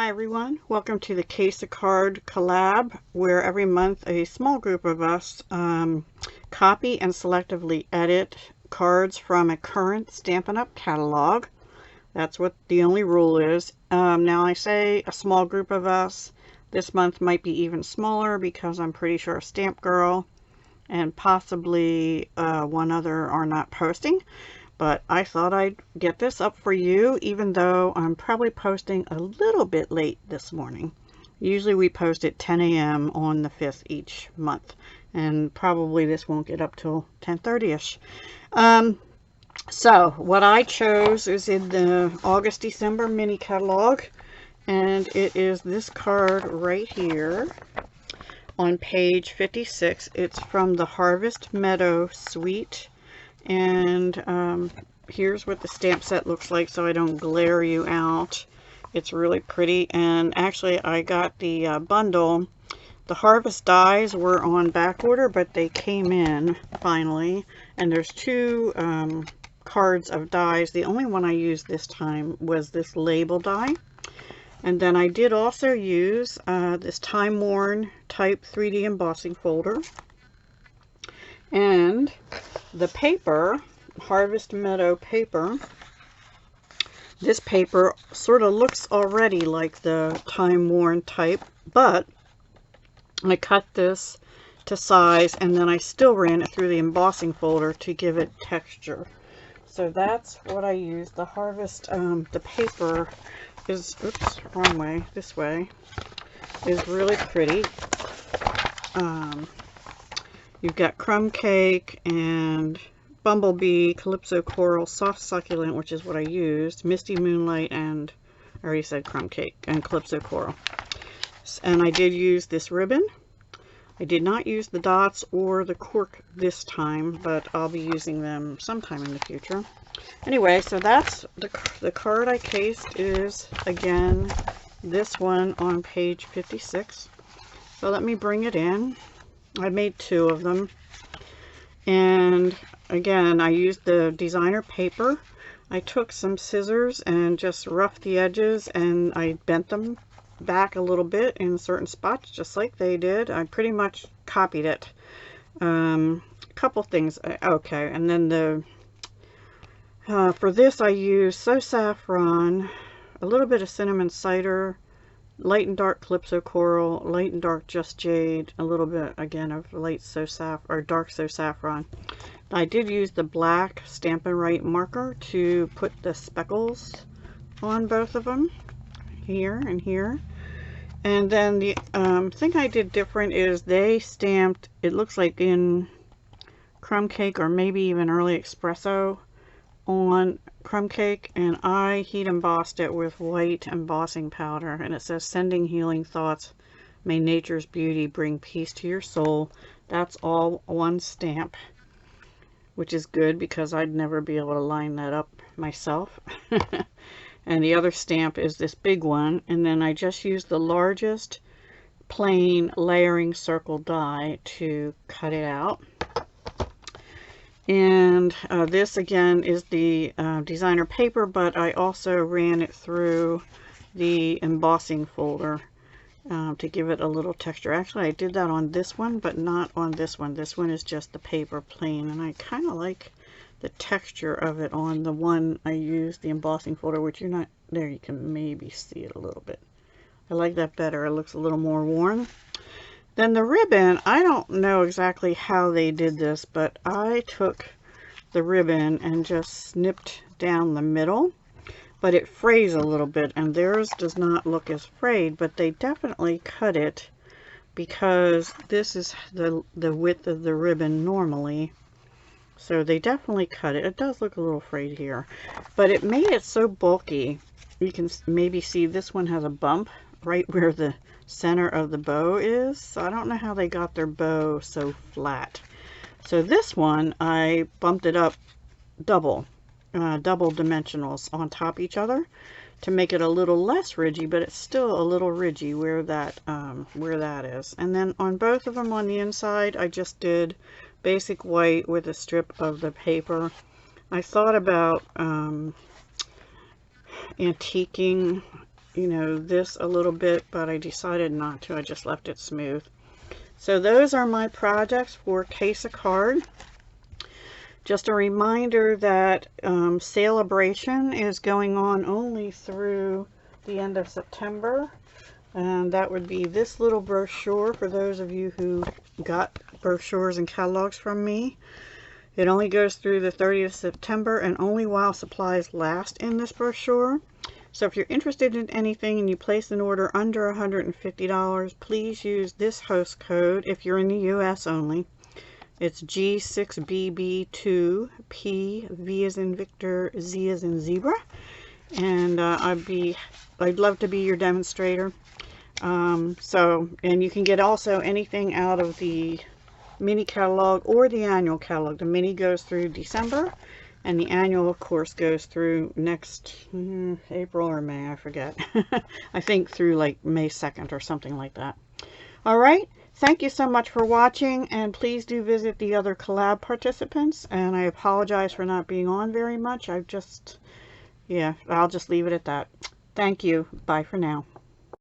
Hi everyone, welcome to the CASE-A-CARD Collab, where every month a small group of us copy and selectively edit cards from a current Stampin' Up catalog. That's what the only rule is. Now I say a small group of us. This month might be even smaller because I'm pretty sure Stamp Girl and possibly one other are not posting. But I thought I'd get this up for you, even though I'm probably posting a little bit late this morning. Usually we post at 10 a.m. on the 5th each month, and probably this won't get up till 10:30ish. So what I chose is in the August-December mini catalog, and it is this card right here on page 56. It's from the Harvest Meadow suite. And here's what the stamp set looks like, so I don't glare you out. It's really pretty, and actually I got the bundle. The Harvest dies were on back order, but they came in finally, and there's two cards of dies. The only one I used this time was this label die, and then I did also use this Time Worn type 3D embossing folder. And the paper, Harvest Meadow paper, this paper sort of looks already like the Time Worn type, but I cut this to size and then I still ran it through the embossing folder to give it texture. So that's what I used. The Harvest, the paper is, oops, wrong way, this way, is really pretty. You've got Crumb Cake and Bumblebee, Calypso Coral, Soft Succulent, which is what I used, Misty Moonlight, and I already said Crumb Cake, and Calypso Coral. And I did use this ribbon. I did not use the dots or the cork this time, but I'll be using them sometime in the future. Anyway, so that's the card I cased is, again, this one on page 56. So let me bring it in. I made two of them, and again I used the designer paper. I took some scissors and just roughed the edges, and I bent them back a little bit in certain spots just like they did. I pretty much copied it. A couple things. Okay, and then the for this I used So Saffron, a little bit of Cinnamon Cider, light and dark Calypso Coral, light and dark Just Jade, a little bit again of light So Saffron or dark So Saffron. I did use the black Stampin' Right marker to put the speckles on both of them, here and here. And then the thing I did different is they stamped, it looks like in Crumb Cake or maybe even Early Espresso on Crumb Cake, and I heat embossed it with white embossing powder, and it says sending healing thoughts, may nature's beauty bring peace to your soul. That's all one stamp, which is good because I'd never be able to line that up myself. And the other stamp is this big one, and then I just used the largest plain layering circle die to cut it out. And this again is the designer paper, but I also ran it through the embossing folder to give it a little texture. Actually, I did that on this one, but not on this one. This one is just the paper plain, and I kind of like the texture of it on the one I used, the embossing folder, which you're not, there you can maybe see it a little bit. I like that better. It looks a little more worn. Then the ribbon, I don't know exactly how they did this, but I took the ribbon and just snipped down the middle, but it frays a little bit, and theirs does not look as frayed, but they definitely cut it because this is the width of the ribbon normally. So they definitely cut it. It does look a little frayed here, but it made it so bulky. You can maybe see this one has a bump right where the center of the bow is. So I don't know how they got their bow so flat. So this one, I bumped it up double dimensionals on top each other to make it a little less ridgy, but it's still a little ridgy where that is. And then on both of them on the inside, I just did basic white with a strip of the paper. I thought about antiquing you know, this a little bit, but I decided not to. I just left it smooth. So those are my projects for CASE-A-CARD. Just a reminder that Celebration is going on only through the end of September. And that would be this little brochure for those of you who got brochures and catalogs from me. It only goes through the 30th of September and only while supplies last in this brochure. So if you're interested in anything and you place an order under $150, please use this host code if you're in the US only. It's G6BB2P, V as in Victor, Z as in Zebra. And I'd love to be your demonstrator. And you can get also anything out of the mini catalog or the annual catalog. The mini goes through December, and the annual, of course, goes through next April or May, I forget. I think through like May 2nd or something like that. All right. Thank you so much for watching, and please do visit the other collab participants. And I apologize for not being on very much. I'll just leave it at that. Thank you. Bye for now.